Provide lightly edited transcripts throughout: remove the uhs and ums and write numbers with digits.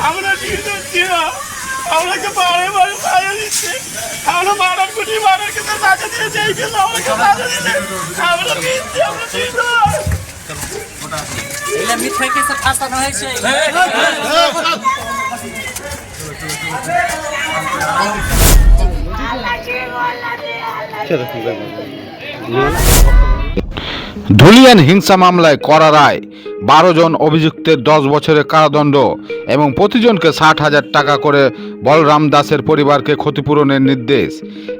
আমরা আমাকে বারে বারে সাজা দিচ্ছে। আমরা মারার কোটি মারার কিন্তু সাজা দিয়েছে, এই কিন্তু আমাকে সাজা দিচ্ছে। আমরা মিথ্যে, আমরা এগুলা মিথ্যা কেসে ফাঁসানো হয়েছে। ধুলিয়ান হিংসা মামলায় করা রায়, 12 জন অভিযুক্তের 10 বছরের কারাদণ্ড এবং প্রতিজনকে 60,000 টাকা করে বলরাম দাসের পরিবারকে ক্ষতিপূরণের নির্দেশ।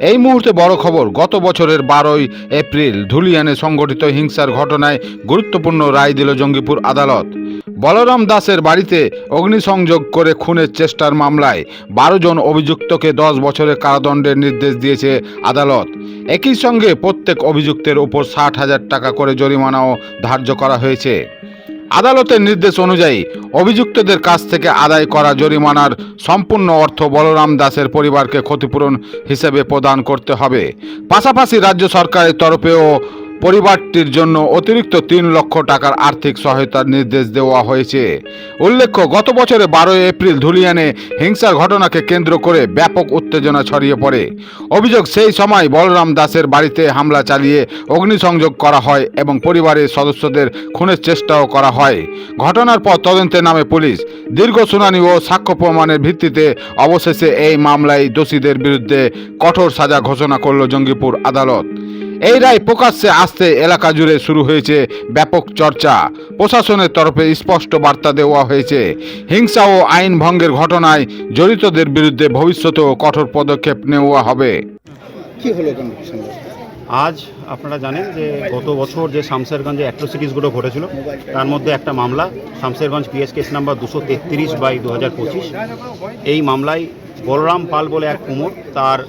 এই মুহূর্তে বড় খবর, গত বছরের 12ই এপ্রিল ধুলিয়ানে সংঘটিত হিংসার ঘটনায় গুরুত্বপূর্ণ রায় দিল জঙ্গিপুর আদালত। বলরাম দাসের বাড়িতে অগ্নিসংযোগ করে খুনের চেষ্টার মামলায় 12 জন অভিযুক্তকে 10 বছরের কারাদণ্ডের নির্দেশ দিয়েছে আদালত। একই সঙ্গে প্রত্যেক অভিযুক্তের ওপর 60,000 টাকা করে জরিমানাও ধার্য করা হয়েছে। আদালতের নির্দেশ অনুযায়ী অভিযুক্তদের কাছ থেকে আদায় করা জরিমানার সম্পূর্ণ অর্থ বলরাম দাসের পরিবারকে ক্ষতিপূরণ হিসেবে প্রদান করতে হবে। পাশাপাশি রাজ্য সরকারের তরফেও পরিবারটির জন্য অতিরিক্ত 3 লক্ষ টাকার আর্থিক সহায়তার নির্দেশ দেওয়া হয়েছে। উল্লেখ্য, গত বছরে 12 এপ্রিল ধুলিয়ানে হিংসার ঘটনাকে কেন্দ্র করে ব্যাপক উত্তেজনা ছড়িয়ে পড়ে। অভিযোগ, সেই সময় বলরাম দাসের বাড়িতে হামলা চালিয়ে অগ্নিসংযোগ করা হয় এবং পরিবারের সদস্যদের খুনের চেষ্টাও করা হয়। ঘটনার পর তদন্তে নামে পুলিশ। দীর্ঘ শুনানি ও সাক্ষ্য প্রমাণের ভিত্তিতে অবশেষে এই মামলায় দোষীদের বিরুদ্ধে কঠোর সাজা ঘোষণা করল জঙ্গিপুর আদালত। এই রায় প্রকাশ্যে আসতে এলাকা জুড়ে শুরু হয়েছে ব্যাপক চর্চা। প্রশাসনের তরফে স্পষ্ট বার্তা দেওয়া হয়েছে, হিংসা ও আইন ভঙ্গের ঘটনায় জড়িতদের বিরুদ্ধে ভবিষ্যতেও কঠোর পদক্ষেপ নেওয়া হবে। কি হলো? আজ আপনারা জানেন যে গত বছর যে শামশেরগঞ্জে অ্যাট্রোসিটিসগুলো ঘটেছিল, তার মধ্যে একটা মামলা শামশেরগঞ্জ পিএস কেস নাম্বার 233/2025। এই মামলায় বলরাম পাল বলে এক কুমোর তার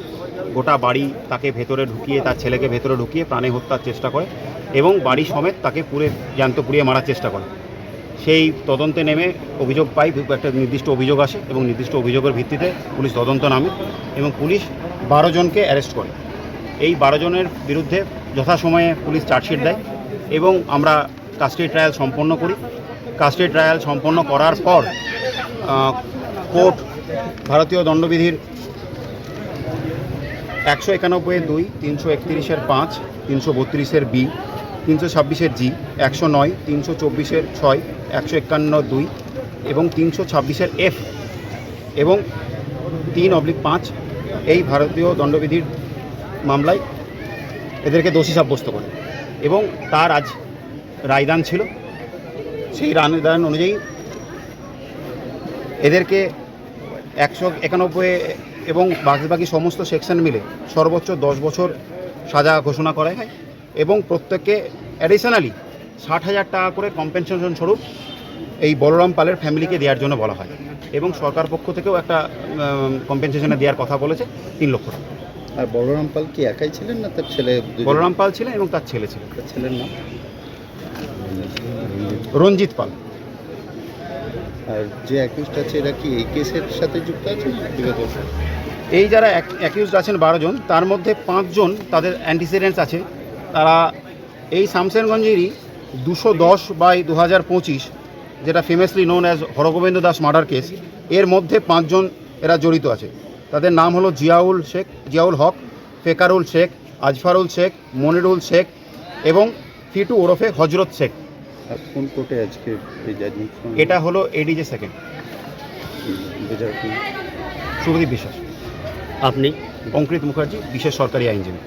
গোটা বাড়ি তাকে ভেতরে ঢুকিয়ে, তার ছেলেকে ভেতরে ঢুকিয়ে প্রাণে হত্যার চেষ্টা করে এবং বাড়ি সমেত তাকে জ্যান্ত পুড়িয়ে মারার চেষ্টা করে। সেই তদন্তে নেমে অভিযোগ পাই, একটা নির্দিষ্ট অভিযোগ আসে এবং নির্দিষ্ট অভিযোগের ভিত্তিতে পুলিশ তদন্ত নামে এবং পুলিশ 12 জনকে অ্যারেস্ট করে। এই 12 জনের বিরুদ্ধে যথাসময়ে পুলিশ চার্জশিট দেয় এবং আমরা কাস্টাডি ট্রায়াল সম্পন্ন করি। কাস্টাডি ট্রায়াল সম্পন্ন করার পর কোর্ট ভারতীয় দণ্ডবিধির 191(2), 331(5), 332(b), 326(g), 109, 324(6), 151(2) এবং 326(f) এবং 3/5 এই ভারতীয় দণ্ডবিধির মামলায় এদেরকে দোষী সাব্যস্ত করে এবং তার আজ রায়দান ছিল। সেই রায়দান অনুযায়ী এদেরকে 191 এবং বাকি সমস্ত সেকশন মিলে সর্বোচ্চ 10 বছর সাজা ঘোষণা করা হয় এবং প্রত্যেককে অ্যাডিশনালি 60,000 টাকা করে কম্পেনসেশন স্বরূপ এই বলরাম পালের ফ্যামিলিকে দেওয়ার জন্য বলা হয় এবং সরকার পক্ষ থেকেও একটা কম্পেনসেশনে দেওয়ার কথা বলেছে 3 লক্ষ টাকা। আর বলরাম পাল কি একাই ছিলেন না তার ছেলে? বলরাম পাল ছিলেন এবং তার ছেলে ছিলেন। তার ছেলের নাম রঞ্জিত পাল। আর যে অ্যাকিউজড আছে এরা কি এই কেসের সাথে যুক্ত আছে? এই যারা অ্যাকিউজড আছেন 12 জন, তার মধ্যে 5 জন তাদের অ্যান্টিসিডেন্টস আছে। তারা এই শামশেরগঞ্জেরই 210/2025, যেটা famously known as Hargobinda Das murder case, এর মধ্যে 5 জন এরা জড়িত আছে। তাদের নাম হলো জিয়াউল হক, ফেকারুল শেখ, আজফারুল শেখ, মনিরুল শেখ এবং ফিটু ওরফে হজরত শেখ। কোন কোর্টে আজকে এই জাজমেন্ট? এটা হলো এডিজে সেকেন্ড। শুভদীপ বিশ্বাস। আপনি? অঙ্কিত মুখার্জি, বিশেষ সরকারি আইনজীবী।